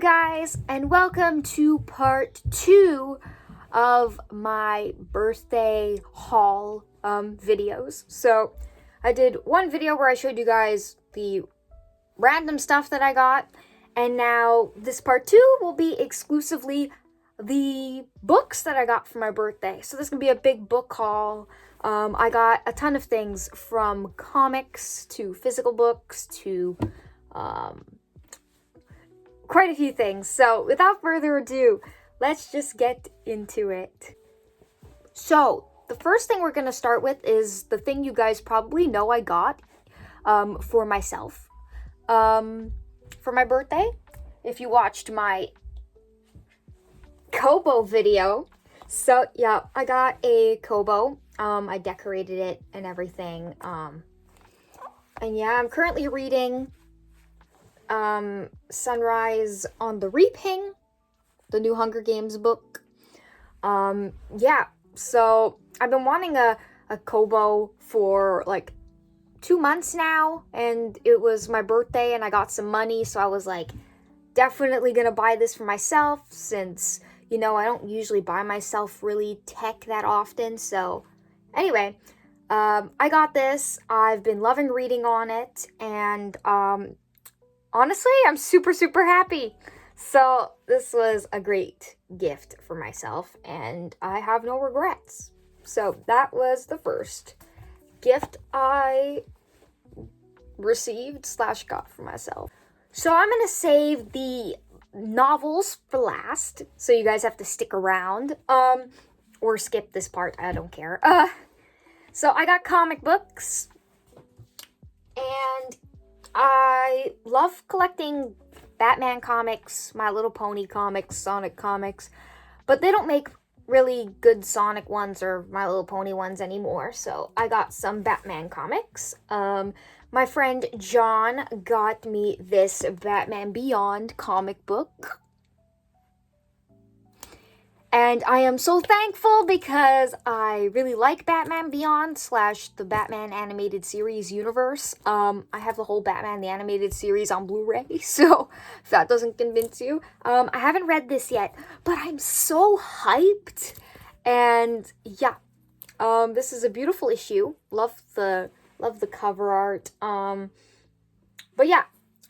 guys, and welcome to part 2 of my birthday haul videos. So I did one video where I showed you guys the random stuff that I got, and now this part 2 will be exclusively the books that I got for my birthday. So this is gonna be a big book haul. I got a ton of things, from comics to physical books to quite a few things. So without further ado, let's just get into it. So the first thing we're going to start with is the thing you guys probably know I got for myself for my birthday. If you watched my Kobo video. So yeah, I got a Kobo. I decorated it and everything. And yeah, I'm currently reading Sunrise on the Reaping, the new Hunger Games book. Yeah, so I've been wanting a Kobo for like 2 months now, and it was my birthday and I got some money, so I was like, definitely gonna buy this for myself, since, you know, I don't usually buy myself really tech that often. So anyway, I got this. I've been loving reading on it, and honestly, I'm super happy. So this was a great gift for myself, and I have no regrets. So that was the first gift I received / got for myself. So I'm gonna save the novels for last, so you guys have to stick around, or skip this part, I don't care. So I got comic books, and I love collecting Batman comics, My Little Pony comics, Sonic comics, but they don't make really good Sonic ones or My Little Pony ones anymore, so I got some Batman comics. My friend John got me this Batman Beyond comic book, and I am so thankful because I really like Batman Beyond / the Batman animated series universe. I have the whole Batman the animated series on Blu-ray, so if that doesn't convince you. I haven't read this yet, but I'm so hyped. And yeah, this is a beautiful issue. Love the cover art. But yeah,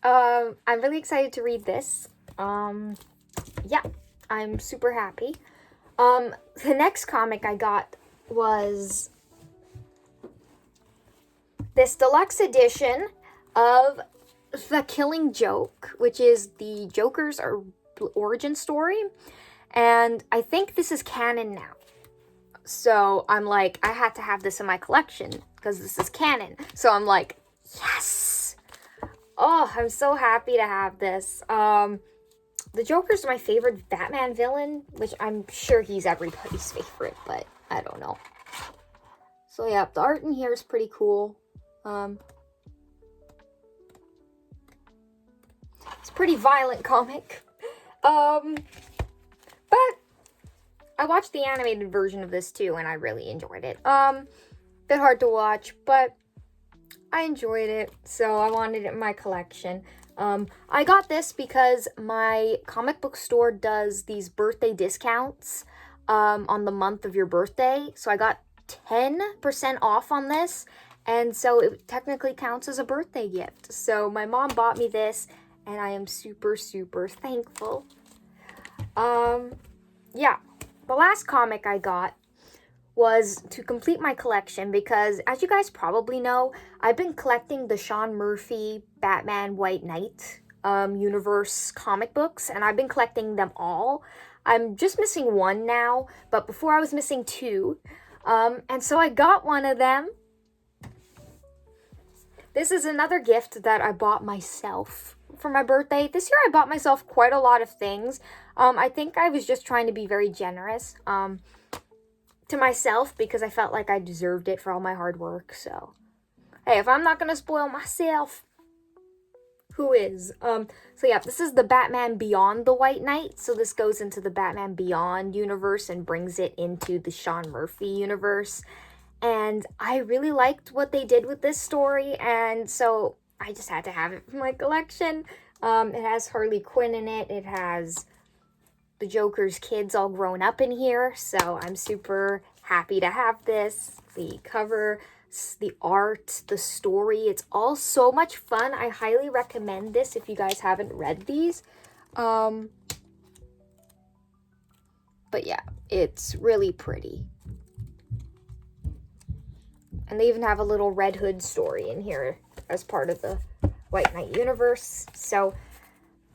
I'm really excited to read this. Yeah, I'm super happy. The next comic I got was this deluxe edition of The Killing Joke, which is the Joker's origin story. And I think this is canon now. So I'm like, I had to have this in my collection because this is canon. So I'm like, yes! Oh, I'm so happy to have this. The Joker's my favorite Batman villain, which I'm sure he's everybody's favorite, but I don't know. So yeah, the art in here is pretty cool. It's a pretty violent comic. But I watched the animated version of this too, and I really enjoyed it. Bit hard to watch, but I enjoyed it, so I wanted it in my collection. I got this because my comic book store does these birthday discounts on the month of your birthday. So I got 10% off on this, and so it technically counts as a birthday gift. So my mom bought me this, and I am super thankful. Yeah, the last comic I got was to complete my collection because, as you guys probably know, I've been collecting the Sean Murphy Batman White Knight universe comic books, and I've been collecting them all. I'm just missing one now, but before I was missing 2. And so I got one of them. This is another gift that I bought myself for my birthday. This year I bought myself quite a lot of things. I think I was just trying to be very generous. To myself, because I felt like I deserved it for all my hard work. So hey, if I'm not gonna spoil myself, who is? So yeah, this is the Batman Beyond the White Knight. So this goes into the Batman Beyond universe and brings it into the Sean Murphy universe. And I really liked what they did with this story, and so I just had to have it for my collection. It has Harley Quinn in it. It has the Joker's kids all grown up in here, so I'm super happy to have this. The cover, the art, the story, it's all so much fun. I highly recommend this if you guys haven't read these. But yeah, it's really pretty. And they even have a little Red Hood story in here as part of the White Knight universe. So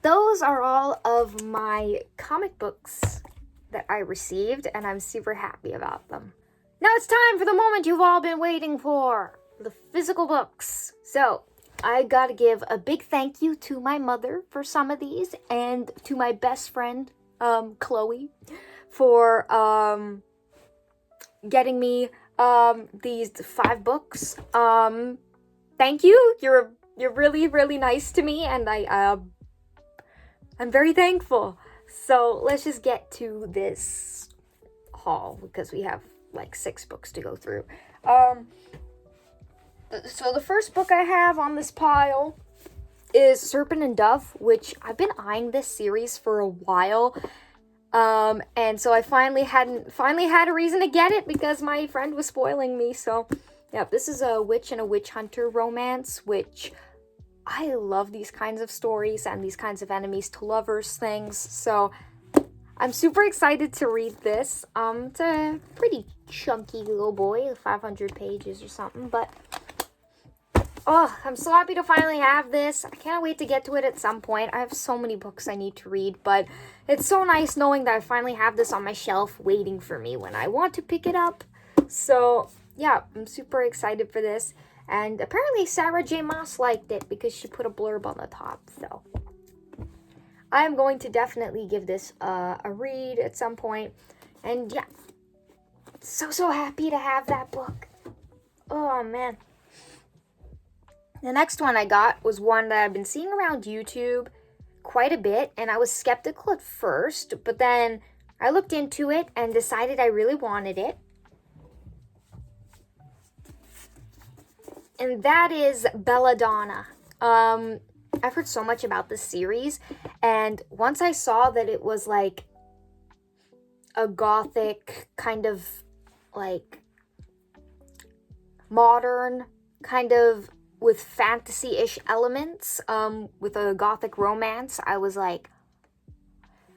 those are all of my comic books that I received, and I'm super happy about them. Now it's time for the moment you've all been waiting for, the physical books. So I gotta give a big thank you to my mother for some of these, and to my best friend, Chloe, for getting me these 5 books. Thank you. You're really, really nice to me, and I'm very thankful. So let's just get to this haul because we have like 6 books to go through. So the first book I have on this pile is Serpent and Dove, which I've been eyeing this series for a while. And so I finally had a reason to get it because my friend was spoiling me. So yeah, this is a witch and a witch hunter romance, which I love these kinds of stories and these kinds of enemies to lovers things. So I'm super excited to read this. It's a pretty chunky little boy, 500 pages or something, but oh, I'm so happy to finally have this. I can't wait to get to it at some point. I have so many books I need to read, but it's so nice knowing that I finally have this on my shelf waiting for me when I want to pick it up. So yeah, I'm super excited for this. And apparently Sarah J. Maas liked it because she put a blurb on the top. So I'm going to definitely give this a read at some point. And yeah, so happy to have that book. Oh man. The next one I got was one that I've been seeing around YouTube quite a bit, and I was skeptical at first, but then I looked into it and decided I really wanted it. And that is Belladonna. I've heard so much about this series, and once I saw that it was like a gothic kind of like modern kind of with fantasy-ish elements, with a gothic romance, I was like,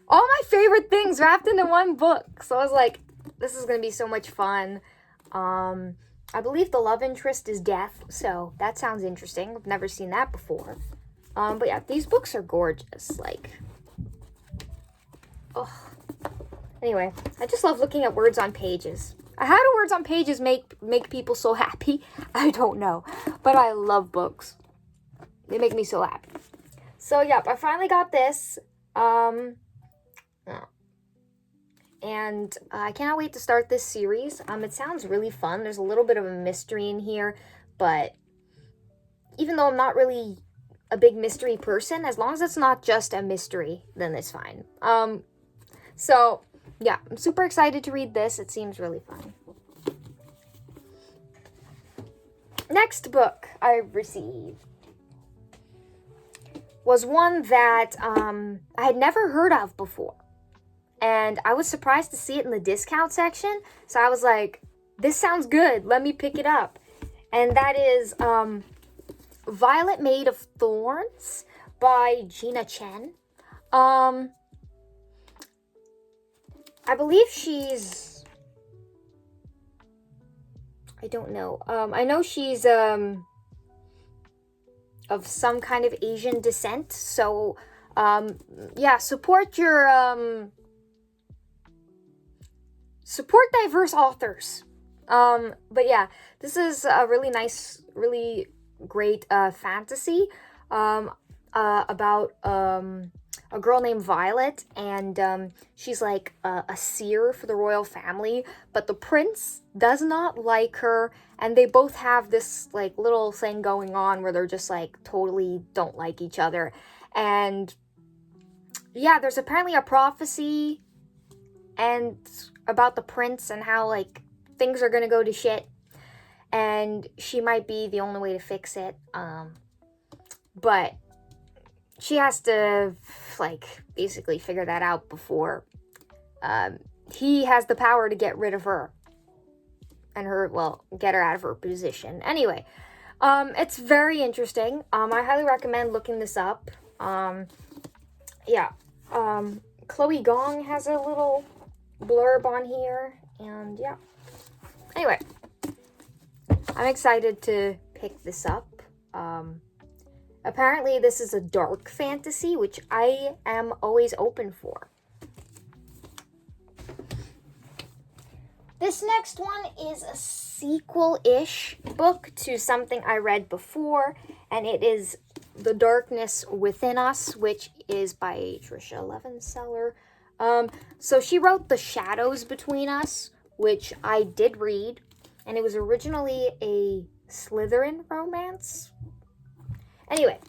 all my favorite things wrapped into one book. So I was like, this is gonna be so much fun. I believe the love interest is Death, so that sounds interesting. I've never seen that before. But yeah, these books are gorgeous. Like, oh. Anyway, I just love looking at words on pages. How do words on pages make people so happy? I don't know, but I love books. They make me so happy. So yep, I finally got this. And I cannot wait to start this series. It sounds really fun. There's a little bit of a mystery in here, but even though I'm not really a big mystery person, as long as it's not just a mystery, then it's fine. So yeah, I'm super excited to read this. It seems really fun. Next book I received was one that I had never heard of before. And I was surprised to see it in the discount section. So I was like, this sounds good. Let me pick it up. And that is Violet Made of Thorns by Gina Chen. I believe she's... I don't know. I know she's of some kind of Asian descent. So, yeah, support your... support diverse authors. But yeah, this is a really nice, really great fantasy about a girl named Violet, and she's like a seer for the royal family, but the prince does not like her, and they both have this like little thing going on where they're just like totally don't like each other. And yeah, there's apparently a prophecy and about the prince and how like things are gonna go to shit, and she might be the only way to fix it. But she has to, like, basically figure that out before he has the power to get rid of her. And get her out of her position. Anyway, it's very interesting. I highly recommend looking this up. Chloe Gong has a little blurb on here, and yeah. Anyway, I'm excited to pick this up. Apparently this is a dark fantasy, which I am always open for. This next one is a sequel-ish book to something I read before, and it is The Darkness Within Us, which is by Tricia Levenseller. So she wrote The Shadows Between Us, which I did read, and it was originally a Slytherin romance. Anyway,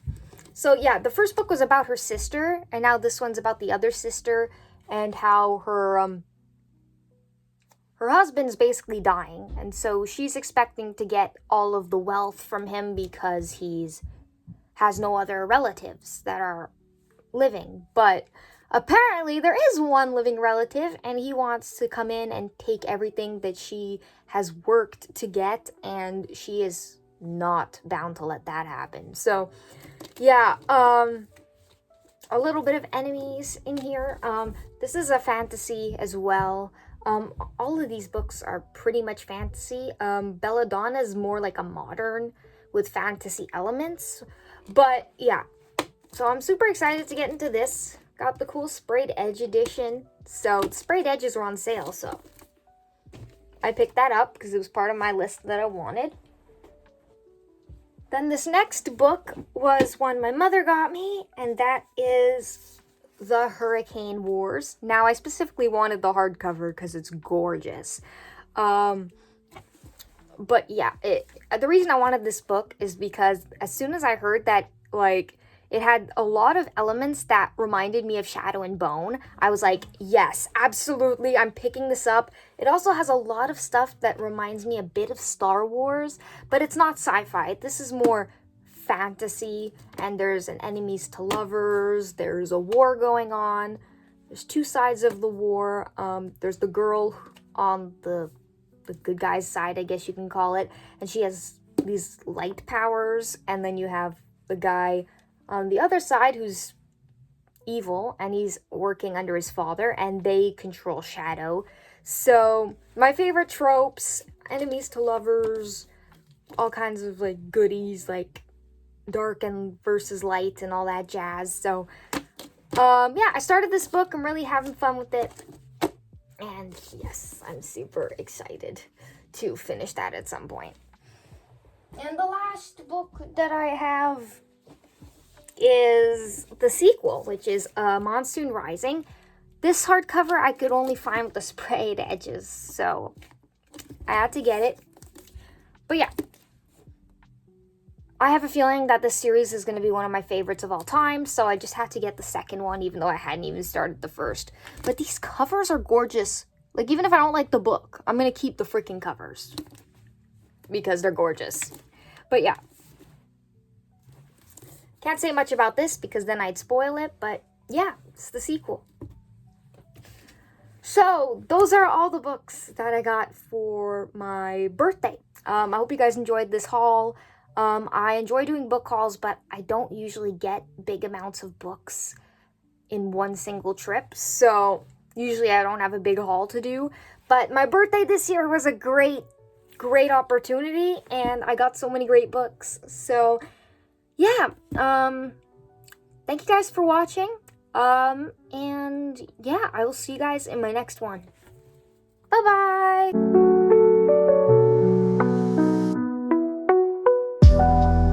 so yeah, the first book was about her sister, and now this one's about the other sister, and how her husband's basically dying, and so she's expecting to get all of the wealth from him because has no other relatives that are living. But apparently there is one living relative, and he wants to come in and take everything that she has worked to get, and she is not bound to let that happen. So yeah, a little bit of enemies in here. This is a fantasy as well. All of these books are pretty much fantasy. Belladonna is more like a modern with fantasy elements. But yeah, so I'm super excited to get into this. Got the cool sprayed edge edition. So sprayed edges were on sale, so I picked that up because it was part of my list that I wanted. Then this next book was one my mother got me, and that is The Hurricane Wars. Now, I specifically wanted the hardcover because it's gorgeous. But yeah, the reason I wanted this book is because as soon as I heard that, like, it had a lot of elements that reminded me of Shadow and Bone, I was like, yes, absolutely, I'm picking this up. It also has a lot of stuff that reminds me a bit of Star Wars, but it's not sci-fi. This is more fantasy, and there's an enemies to lovers, there's a war going on, there's two sides of the war. There's the girl on the good guy's side, I guess you can call it, and she has these light powers, and then you have the guy on the other side who's evil, and he's working under his father, and they control Shadow. So my favorite tropes, enemies to lovers, all kinds of like goodies, like dark and versus light and all that jazz. So yeah, I started this book. I'm really having fun with it, and yes, I'm super excited to finish that at some point. And the last book that I have is the sequel, which is Monsoon Rising. This hardcover I could only find with the sprayed edges, so I had to get it. But yeah, I have a feeling that this series is going to be one of my favorites of all time, so I just had to get the second one, even though I hadn't even started the first. But these covers are gorgeous. Like, even if I don't like the book, I'm going to keep the freaking covers because they're gorgeous. But yeah, can't say much about this because then I'd spoil it, but yeah, it's the sequel. So, those are all the books that I got for my birthday. I hope you guys enjoyed this haul. I enjoy doing book hauls, but I don't usually get big amounts of books in one single trip, so usually I don't have a big haul to do. But my birthday this year was a great opportunity, and I got so many great books. So yeah, thank you guys for watching, and yeah, I will see you guys in my next one. Bye-bye!